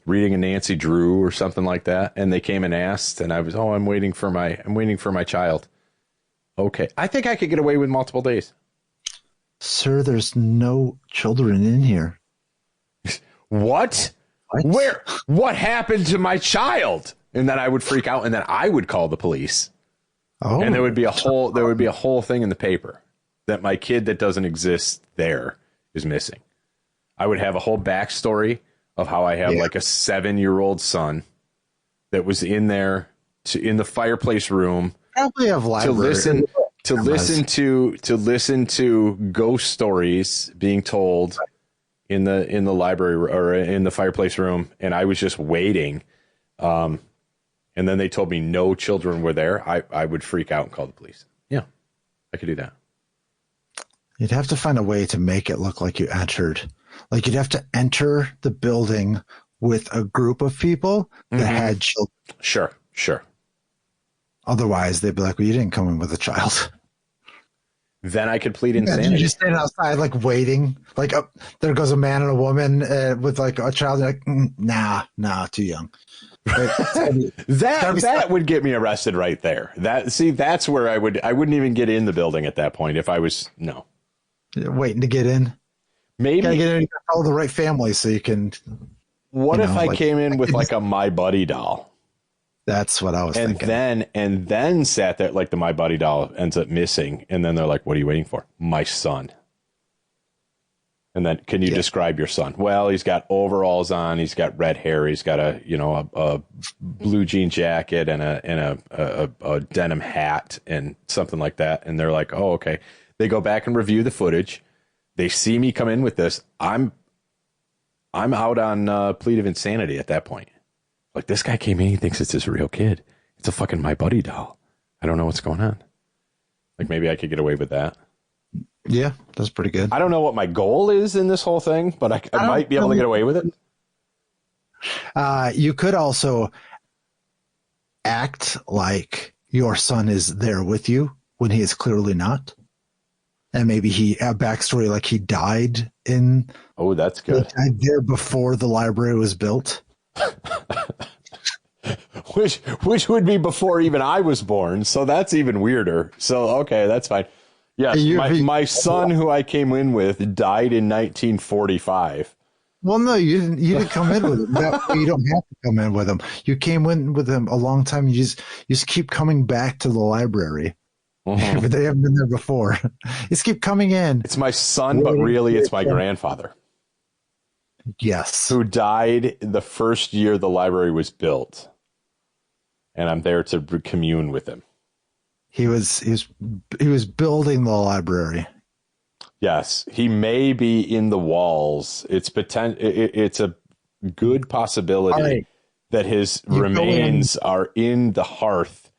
Nancy Drew or something like that, and they came and asked, and I was, I'm waiting for my child. Okay, I think I could get away with multiple days. Sir, there's no children in here. What? What happened to my child? And then I would freak out, and then I would call the police. Oh, and there would be a whole thing in the paper that my kid that doesn't exist there is missing. I would have a whole backstory of how I have like a 7-year-old son that was in there in the fireplace room probably have library to listen to ghost stories being told in the library or in the fireplace room, and I was just waiting. And then they told me no children were there. I would freak out and call the police. Yeah, I could do that. You'd have to find a way to make it look like you entered. Like you'd have to enter the building with a group of people that had children. Sure. Otherwise, they'd be like, well, you didn't come in with a child. Then I could plead insanity. You're just standing outside, like waiting. Like, there goes a man and a woman with like a child. Like, nah, too young. That would get me arrested right there. That's where I wouldn't even get in the building at that point if I was waiting to get in. Maybe gotta get in, you gotta follow the right family so you can. What if I came in with like a My Buddy doll? That's what I was thinking. And then sat there like the My Buddy doll ends up missing, and then they're like, "What are you waiting for?" My son. And then, can you describe your son? Well, he's got overalls on, he's got red hair, he's got a blue jean jacket and a denim hat and something like that. And they're like, "Oh, okay." They go back and review the footage. They see me come in with this. I'm out on plea of insanity at that point. Like, this guy came in, he thinks it's his real kid. It's a fucking My Buddy doll. I don't know what's going on. Like, maybe I could get away with that. Yeah, that's pretty good. I don't know what my goal is in this whole thing, but I might be able to get away with it. You could also act like your son is there with you when he is clearly not. And maybe a backstory like he died in. Oh, that's good. Died there before the library was built. which would be before even I was born, so that's even weirder. So okay, that's fine. Yes, my son who I came in with died in 1945. Well, no, you didn't. You didn't come in with him. You don't have to come in with him. You came in with him a long time. You just keep coming back to the library. Mhm. But they haven't been there before. Just keep coming in. It's my son, but really it's my grandfather Yes. who died the first year the library was built. And I'm there to commune with him. He was building the library. Yes, he may be in the walls. It's a good possibility that his remains are in the hearth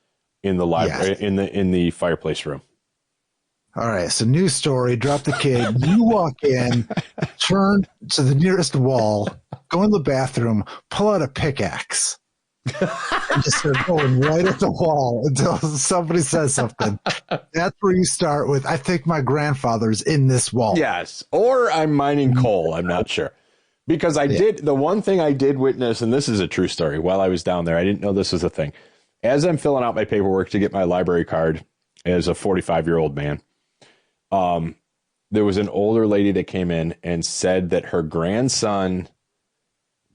in the library, in the fireplace room. All right, so new story, drop the kid. You walk in, turn to the nearest wall, go in the bathroom, pull out a pickaxe, and just start going right at the wall until somebody says something. That's where you start with, I think my grandfather's in this wall. Yes, or I'm mining coal. I'm not sure. Because the one thing I did witness, and this is a true story, while I was down there, I didn't know this was a thing. As I'm filling out my paperwork to get my library card as a 45-year-old man, there was an older lady that came in and said that her grandson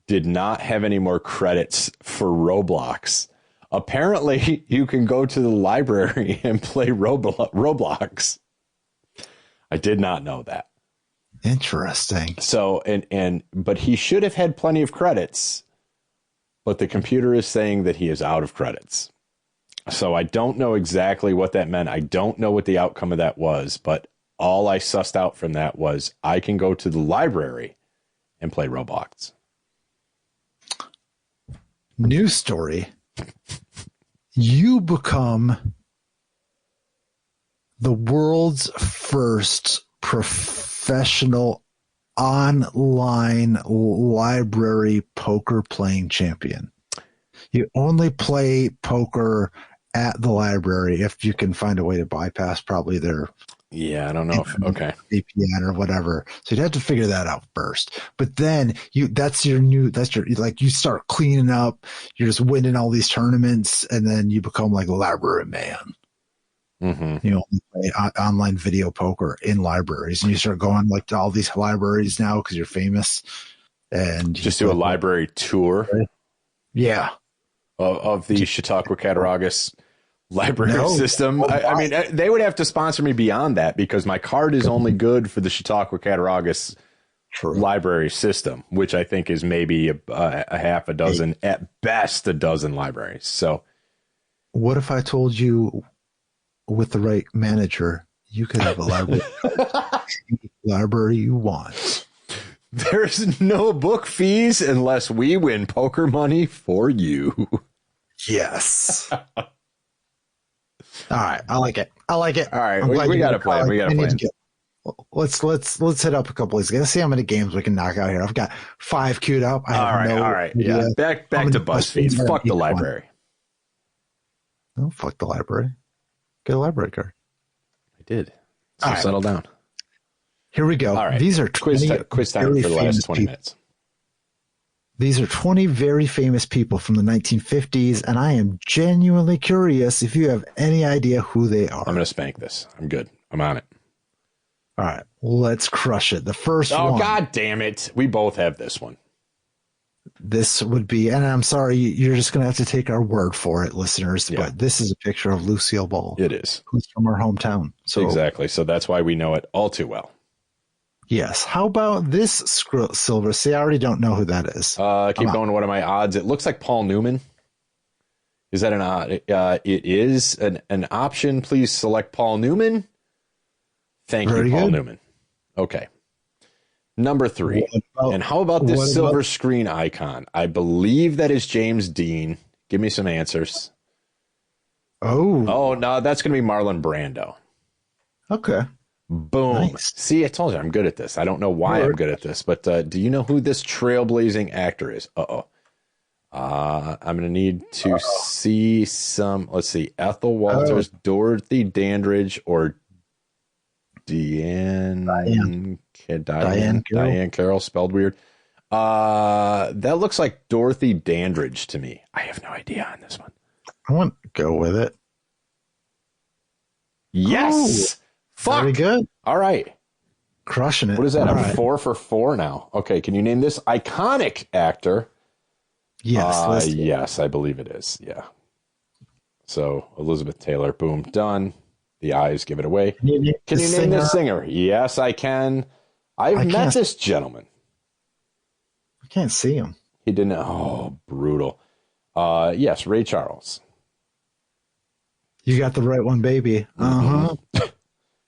did not have any more credits for Roblox. Apparently, you can go to the library and play Roblox. I did not know that. Interesting. So, but he should have had plenty of credits, but the computer is saying that he is out of credits. So I don't know exactly what that meant. I don't know what the outcome of that was, but all I sussed out from that was I can go to the library and play Roblox. New story. You become the world's first professional online library poker playing champion. You only play poker at the library if you can find a way to bypass probably their I don't know. Okay. VPN or whatever. So you'd have to figure that out first. But then you start cleaning up. You're just winning all these tournaments, and then you become like a library man. Mm-hmm. You know, play online video poker in libraries, and you start going like to all these libraries now because you're famous. And just do a library tour. Yeah. Of the Chautauqua Cattaraugus library system. I mean, they would have to sponsor me beyond that because my card is only good for the Chautauqua Cattaraugus library system, which I think is maybe a half a dozen, at best a dozen libraries. So what if I told you with the right manager, you could have a library you want? There's no book fees unless we win poker money for you. Yes. All right. I like it. All right. We got a plan. Let's hit up a couple of these. Let's see how many games we can knock out here. I've got 5 queued up. All right. Yeah. Back to BuzzFeed. Fuck the library. No, fuck the library. Get a library card. I did. So settle down. Here we go. All right. These are quiz time for the last 20 minutes. These are 20 very famous people from the 1950s, and I am genuinely curious if you have any idea who they are. I'm going to spank this. I'm good. I'm on it. All right. Let's crush it. The first one. Oh, God damn it. We both have this one. This would be, and I'm sorry, you're just going to have to take our word for it, listeners, but this is a picture of Lucille Ball. It is. Who's from her hometown. So exactly. So that's why we know it all too well. Yes. How about this silver? See, I already don't know who that is. Keep going. What are my odds? It looks like Paul Newman. Is that an odd? It is an option. Please select Paul Newman. Thank you, Paul Newman. Okay. Number 3. And how about this silver screen icon? I believe that is James Dean. Give me some answers. Oh, no, that's going to be Marlon Brando. Okay. Boom. Nice. See, I told you I'm good at this. I don't know why I'm good at this, but do you know who this trailblazing actor is? I'm going to need to see some, let's see, Ethel Walters, Dorothy Dandridge, or Diane Carroll, spelled weird. That looks like Dorothy Dandridge to me. I have no idea on this one. I want to go with it. Yes. Fuck. Very good. All right. Crushing it. What is that? All I'm right. 4 for 4 now. Okay, can you name this iconic actor? Yes. Yes, I believe it is. Yeah. So Elizabeth Taylor, boom, done. The eyes give it away. Can you name this singer? Yes, I can. I've met this gentleman. I can't see him. He didn't. Oh, brutal. Yes, Ray Charles. You got the right one, baby. Uh-huh.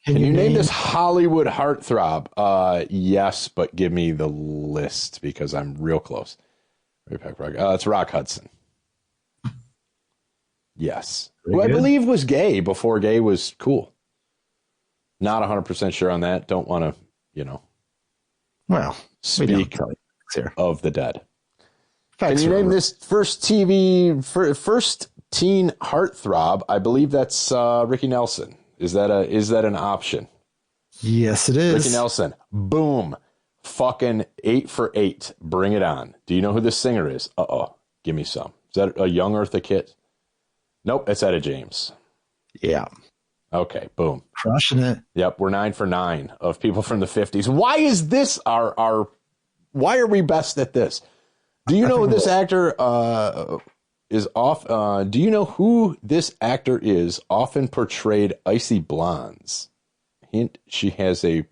Can you name this Hollywood heartthrob? Yes, but give me the list because I'm real close. It's Rock Hudson. Yes. Who I believe was gay before gay was cool. Not 100% sure on that. Don't want to, well, speak here. Of the dead. Facts. Can you name this first teen heartthrob? I believe that's Ricky Nelson. Is that an option? Yes, it is. Ricky Nelson. Boom. Fucking 8 for 8. Bring it on. Do you know who this singer is? Give me some. Is that a young Eartha Kitt? Nope, it's Etta James. Yeah. Okay, boom. Crushing it. Yep, we're 9 for 9 of people from the 50s. Why is this why are we best at this? Do you know who this actor is off? Do you know who this actor is often portrayed icy blondes? Hint, she has a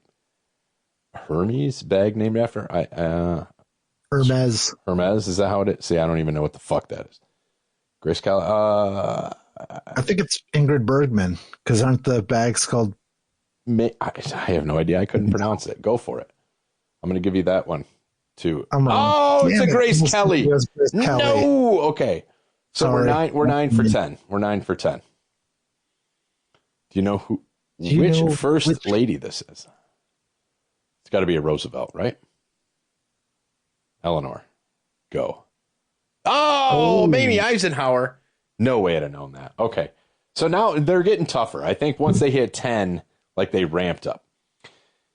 Hermes bag named after Hermes. Hermes, is that how it is? See, I don't even know what the fuck that is. Grace Kelly. I think it's Ingrid Bergman, because aren't the bags called? I have no idea. I couldn't pronounce it. Go for it. I'm going to give you that one too. It's a Grace Kelly. Grace Kelly. No. Okay. So sorry. We're 9 for 10. We're 9 for 10. Do you know which first lady this is? It's got to be a Roosevelt, right? Eleanor. Go. Oh, maybe Eisenhower. No way I'd have known that. Okay. So now they're getting tougher. I think once they hit 10, like they ramped up.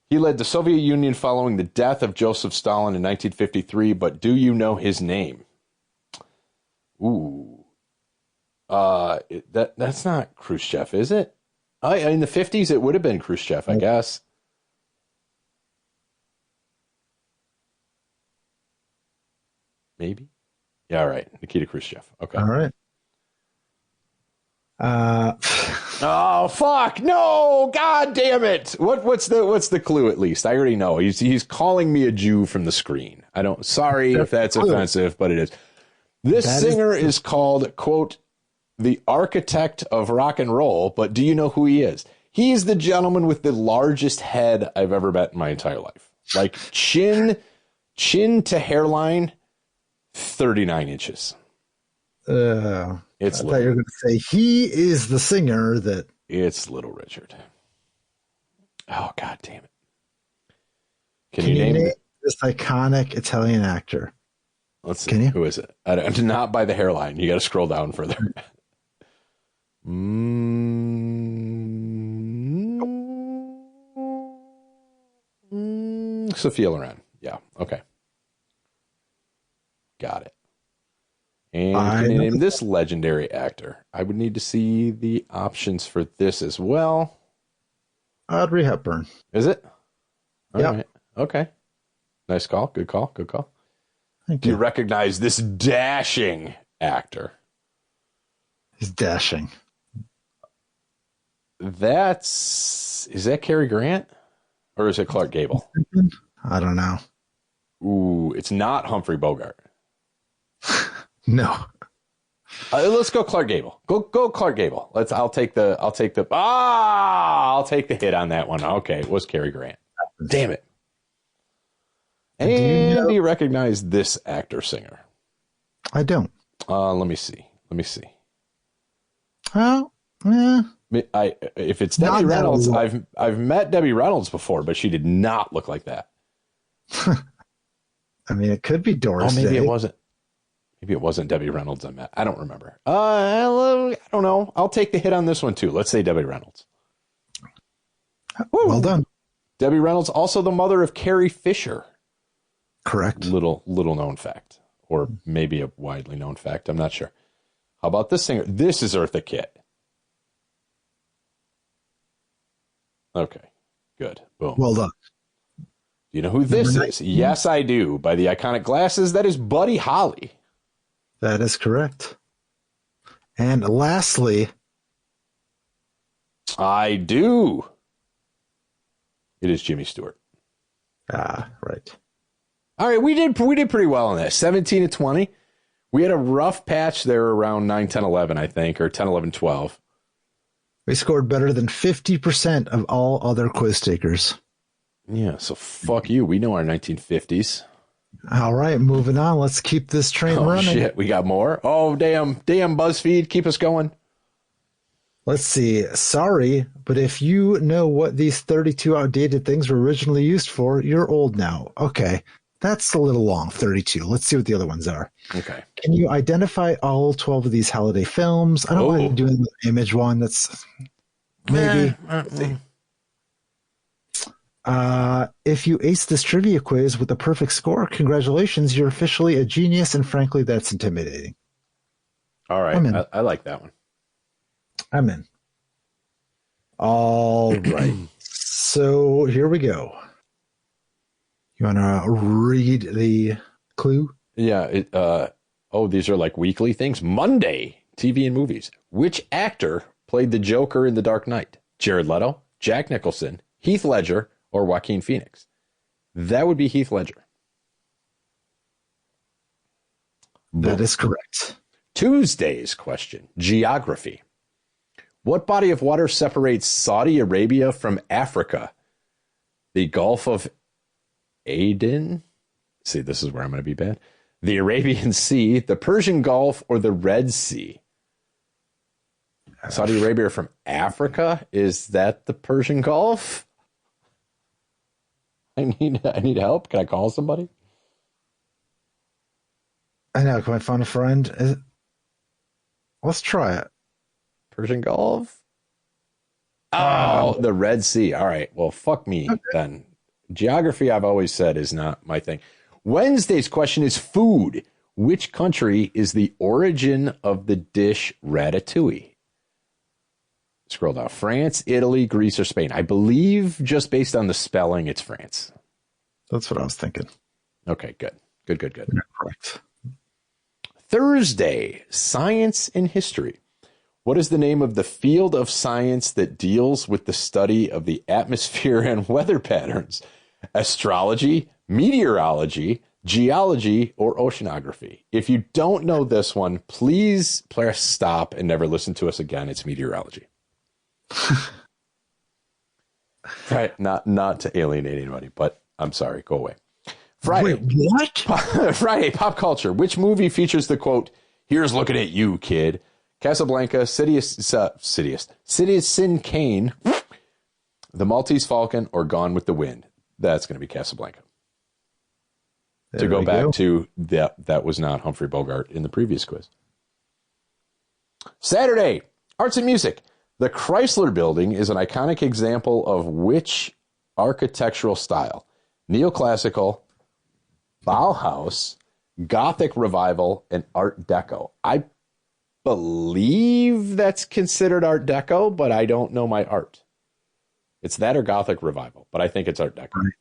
He led the Soviet Union following the death of Joseph Stalin in 1953, but do you know his name? Ooh. That's not Khrushchev, is it? In the 50s, it would have been Khrushchev, I guess. Maybe. Yeah, all right. Nikita Khrushchev. Okay. All right. Oh fuck! No! God damn it! What's the clue? At least I already know. He's calling me a Jew from the screen. I don't. Sorry if that's offensive, but it is. This singer is called, quote, the architect of rock and roll. But do you know who he is? He's the gentleman with the largest head I've ever met in my entire life. Like chin to hairline, 39 inches. I thought you were going to say he is the singer that. It's Little Richard. Oh, God damn it. Can you name this iconic Italian actor? Let's see. Can you? Who is it? Not by the hairline. You got to scroll down further. Sophia Loren. Yeah. Okay. Got it. And can you name this legendary actor? I would need to see the options for this as well. Audrey Hepburn. Is it? Yeah. Right. Okay. Nice call. Good call. Good call. Thank you. Do you recognize this dashing actor? He's dashing. Is that Cary Grant? Or is it Clark Gable? I don't know. Ooh, it's not Humphrey Bogart. No. Let's go Clark Gable. Go Clark Gable. I'll take the hit on that one. Okay, it was Cary Grant. Damn it. And do you recognize this actor singer? I don't. Let me see. Oh, yeah. If it's Debbie Reynolds, I've met Debbie Reynolds before, but she did not look like that. I mean, it could be Doris Day. Maybe it wasn't. Maybe it wasn't Debbie Reynolds I met. I don't remember. I don't know. I'll take the hit on this one too. Let's say Debbie Reynolds. Well done. Debbie Reynolds, also the mother of Carrie Fisher. Correct. Little known fact, or maybe a widely known fact. I'm not sure. How about this singer? This is Eartha Kitt. Okay, good. Boom. Well done. Do you know who this Number is? 19. Yes, I do. By the iconic glasses, that is Buddy Holly. That is correct. And lastly, I do. It is Jimmy Stewart. Right. All right, we did pretty well on that. 17 to 20. We had a rough patch there around 9, 10, 11, I think, or 10, 11, 12. We scored better than 50% of all other quiz takers. Yeah, so fuck you. We know our 1950s. All right, moving on. Let's keep this train running. Shit, we got more. Oh, damn, BuzzFeed, keep us going. Let's see. Sorry, but if you know what these 32 outdated things were originally used for, you're old now. Okay, that's a little long, 32. Let's see what the other ones are. Okay. Can you identify all 12 of these holiday films? I don't mind doing the image one. That's maybe. Let's see. If you ace this trivia quiz with a perfect score, congratulations, you're officially a genius, and frankly, that's intimidating. All right, I like that one. I'm in. All right. So here we go. You want to read the clue? Yeah. These are like weekly things. Monday, TV and movies. Which actor played the Joker in The Dark Knight? Jared Leto, Jack Nicholson, Heath Ledger, or Joaquin Phoenix? That would be Heath Ledger. That is correct. Tuesday's question, geography. What body of water separates Saudi Arabia from Africa? The Gulf of Aden? See, this is where I'm going to be bad. The Arabian Sea, the Persian Gulf, or the Red Sea? Saudi Arabia from Africa? Is that the Persian Gulf? I need help. Can I call somebody? I know. Can I find a friend? Let's try it. Persian Gulf? Oh, the Red Sea. All right. Well, fuck me then. Geography, I've always said, is not my thing. Wednesday's question is food. Which country is the origin of the dish ratatouille? Scroll down. France, Italy, Greece, or Spain? I believe just based on the spelling, it's France. That's what I was thinking. Okay, good. Good. Yeah, correct. Thursday, science and history. What is the name of the field of science that deals with the study of the atmosphere and weather patterns? Astrology, meteorology, geology, or oceanography? If you don't know this one, please press stop and never listen to us again. It's meteorology. Right, not to alienate anybody, but I'm sorry, go away. Friday. Wait, what? Friday, pop culture. Which movie features the quote, "Here's looking at you, kid"? Casablanca, Citizen Kane, The Maltese Falcon, or Gone with the Wind? That's going to be Casablanca. To go back to that was not Humphrey Bogart in the previous quiz. Saturday, arts and music. The Chrysler Building is an iconic example of which architectural style? Neoclassical, Bauhaus, Gothic Revival, and Art Deco. I believe that's considered Art Deco, but I don't know my art. It's that or Gothic Revival, but I think it's Art Deco. Right.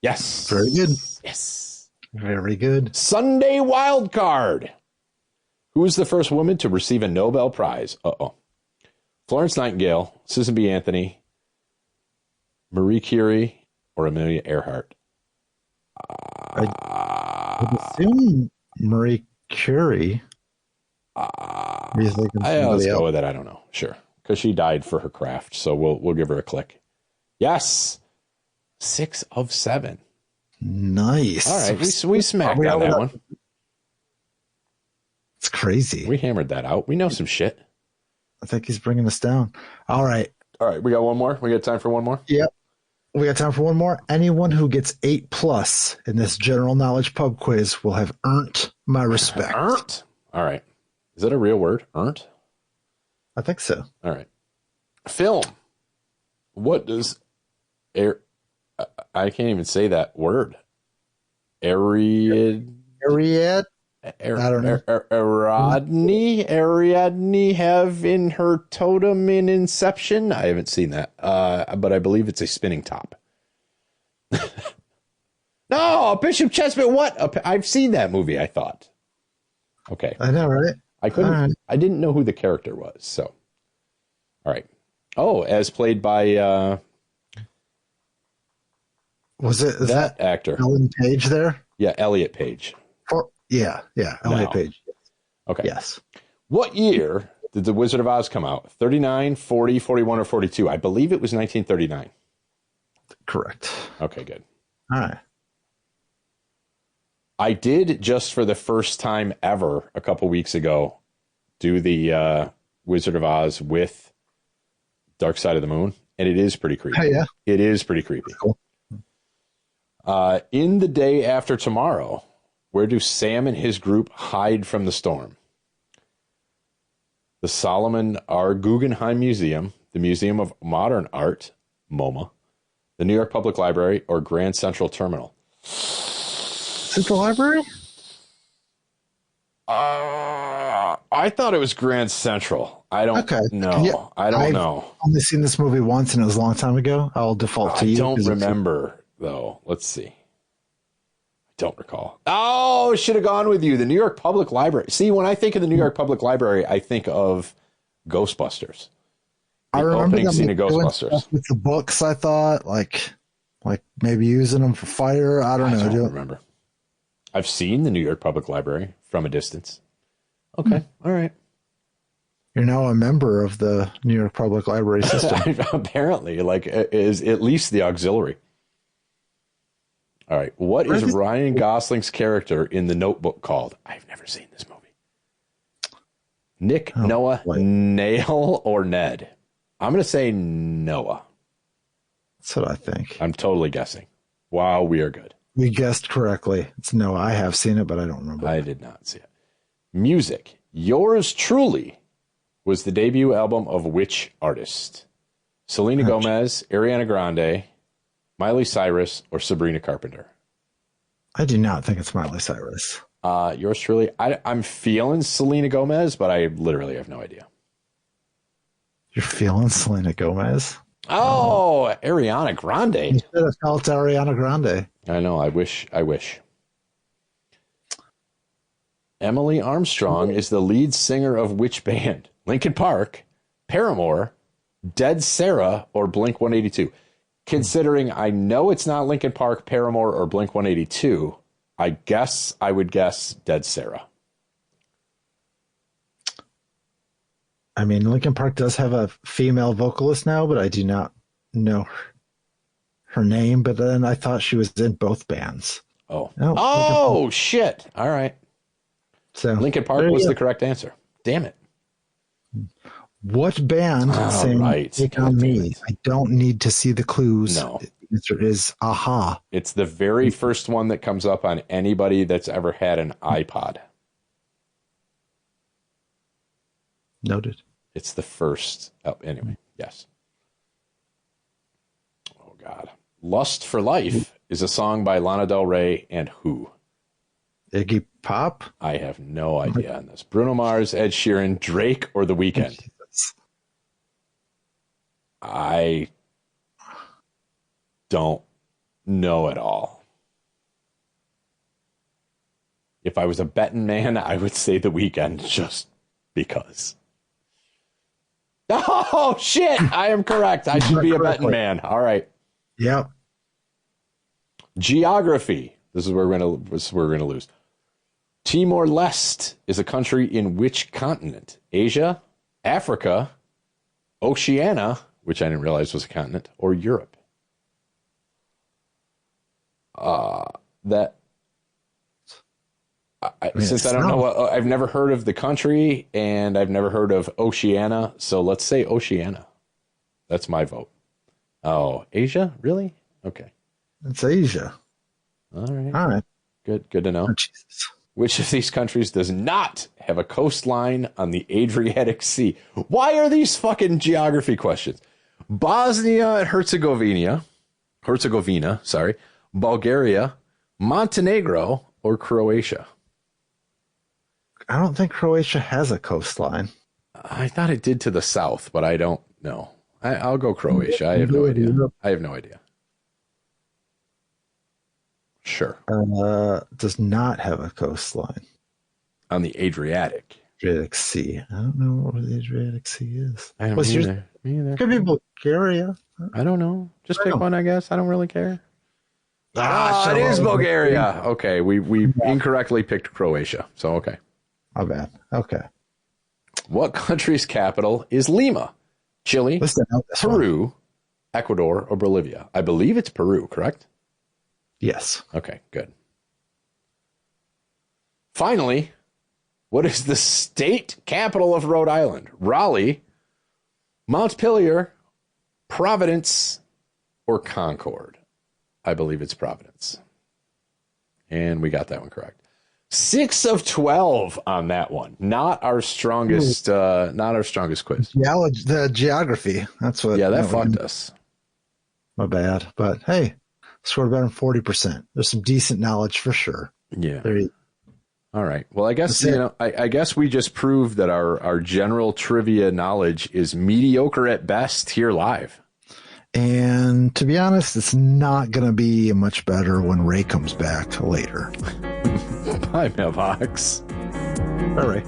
Yes. Very good. Yes. Very good. Sunday wild card. Who was the first woman to receive a Nobel Prize? Florence Nightingale, Susan B. Anthony, Marie Curie, or Amelia Earhart? I would assume Marie Curie. Let's go with it. I don't know. Sure. Because she died for her craft. So we'll give her a click. Yes. 6 of 7. Nice. All right. We smacked on that one. It's crazy. We hammered that out. We know some shit. I think he's bringing us down. All right. We got one more. We got time for one more? Yep. We got time for one more. Anyone who gets 8+ in this general knowledge pub quiz will have earned my respect. Earned? All right. Is that a real word? Earned? I think so. All right. Film. What does I can't even say that word. Ariadne have in her totem in Inception? I haven't seen that, but I believe it's a spinning top. Oh, Bishop Chespin. What? I've seen that movie, I thought. Okay. I know, right? I didn't know who the character was. So, all right. Oh, as played by, was that actor? Ellen Page there? Yeah. Elliot Page. Yeah. Elliot Page. Okay. Yes. What year did The Wizard of Oz come out? 39, 40, 41, or 42? I believe it was 1939. Correct. Okay, good. All right. I did, just for the first time ever a couple weeks ago, do the Wizard of Oz with Dark Side of the Moon, and it is pretty creepy. Oh, yeah. It is pretty creepy. Cool. In The Day After Tomorrow, where do Sam and his group hide from the storm? The Solomon R. Guggenheim Museum, the Museum of Modern Art, MoMA, the New York Public Library, or Grand Central Terminal? Is it the library? I thought it was Grand Central. I don't know. Yeah, I don't I've know. only seen this movie once, and it was a long time ago. I'll default to you. I don't remember, though. Let's see. I don't recall. Oh, should have gone with you. The New York Public Library. See, when I think of the New York Public Library, I think of Ghostbusters. I remember opening them scene of doing Ghostbusters. stuff with the books. I thought like maybe using them for fire. I don't know. I don't remember. I've seen the New York Public Library from a distance. Okay, all right. You're now a member of the New York Public Library system. Apparently, is at least the auxiliary. All right. What is Ryan Gosling's character in The Notebook called? I've never seen this movie. Nick, Noah, Nail, or Ned? I'm going to say Noah. That's what I think. I'm totally guessing. Wow, we are good. We guessed correctly. It's Noah. I have seen it, but I don't remember. I did not see it. Music. Yours Truly was the debut album of which artist? Selena Gomez, Ariana Grande, Miley Cyrus, or Sabrina Carpenter? I do not think it's Miley Cyrus. Yours truly. I'm feeling Selena Gomez, but I literally have no idea. You're feeling Selena Gomez? Oh, Ariana Grande. You should have felt Ariana Grande. I know. I wish. Emily Armstrong is the lead singer of which band? Linkin Park, Paramore, Dead Sarah, or Blink 182? Considering I know it's not Linkin Park, Paramore, or Blink 182, I would guess Dead Sarah. I mean, Linkin Park does have a female vocalist now, but I do not know her name. But then I thought she was in both bands. Oh, shit. All right. So Linkin Park was the correct answer. Damn it. What band sang Take On Me? I don't need to see the clues. No. The answer is Aha. It's the very first one that comes up on anybody that's ever had an iPod. Noted. It's the first. Oh, anyway, yes. Oh, God. Lust for Life is a song by Lana Del Rey and who? Iggy Pop? I have no idea on this. Bruno Mars, Ed Sheeran, Drake, or The Weeknd? I don't know at all. If I was a betting man, I would say The Weeknd just because. Oh, shit. I am correct. I should be a betting man. All right. Yep. Geography. This is where we're going to lose. Timor-Leste is a country in which continent? Asia, Africa, Oceania, which I didn't realize was a continent, or Europe? Since I don't know, I've never heard of the country and I've never heard of Oceania, so let's say Oceania. That's my vote. Oh, Asia? Really? Okay. It's Asia. All right. All right. Good to know. Oh, Jesus. Which of these countries does not have a coastline on the Adriatic Sea? Why are these fucking geography questions? Bosnia and Herzegovina, Bulgaria, Montenegro, or Croatia? I don't think Croatia has a coastline. I thought it did to the south, but I don't know. I'll go Croatia. I have no idea. Sure. Does not have a coastline. On the Adriatic. Adriatic Sea. I don't know what the Adriatic Sea is. I don't either. Me either. Could be Bulgaria. I don't know. Just pick one, I guess. I don't really care. It is Bulgaria. Okay, we incorrectly picked Croatia. So, okay. My bad. Okay. What country's capital is Lima? Chile, Peru, Ecuador, or Bolivia? I believe it's Peru, correct? Yes. Okay, good. Finally, what is the state capital of Rhode Island? Raleigh, Montpelier, Providence, or Concord? I believe it's Providence. And we got that one correct. 6 of 12 on that one. Not our strongest quiz. The geography. That's what. Yeah, that fucked us. My bad. But hey, scored better than 40%. There's some decent knowledge for sure. Yeah. All right. Well, I guess I guess we just proved that our general trivia knowledge is mediocre at best here live. And to be honest, it's not going to be much better when Ray comes back later. Bye, Mailbox. All right.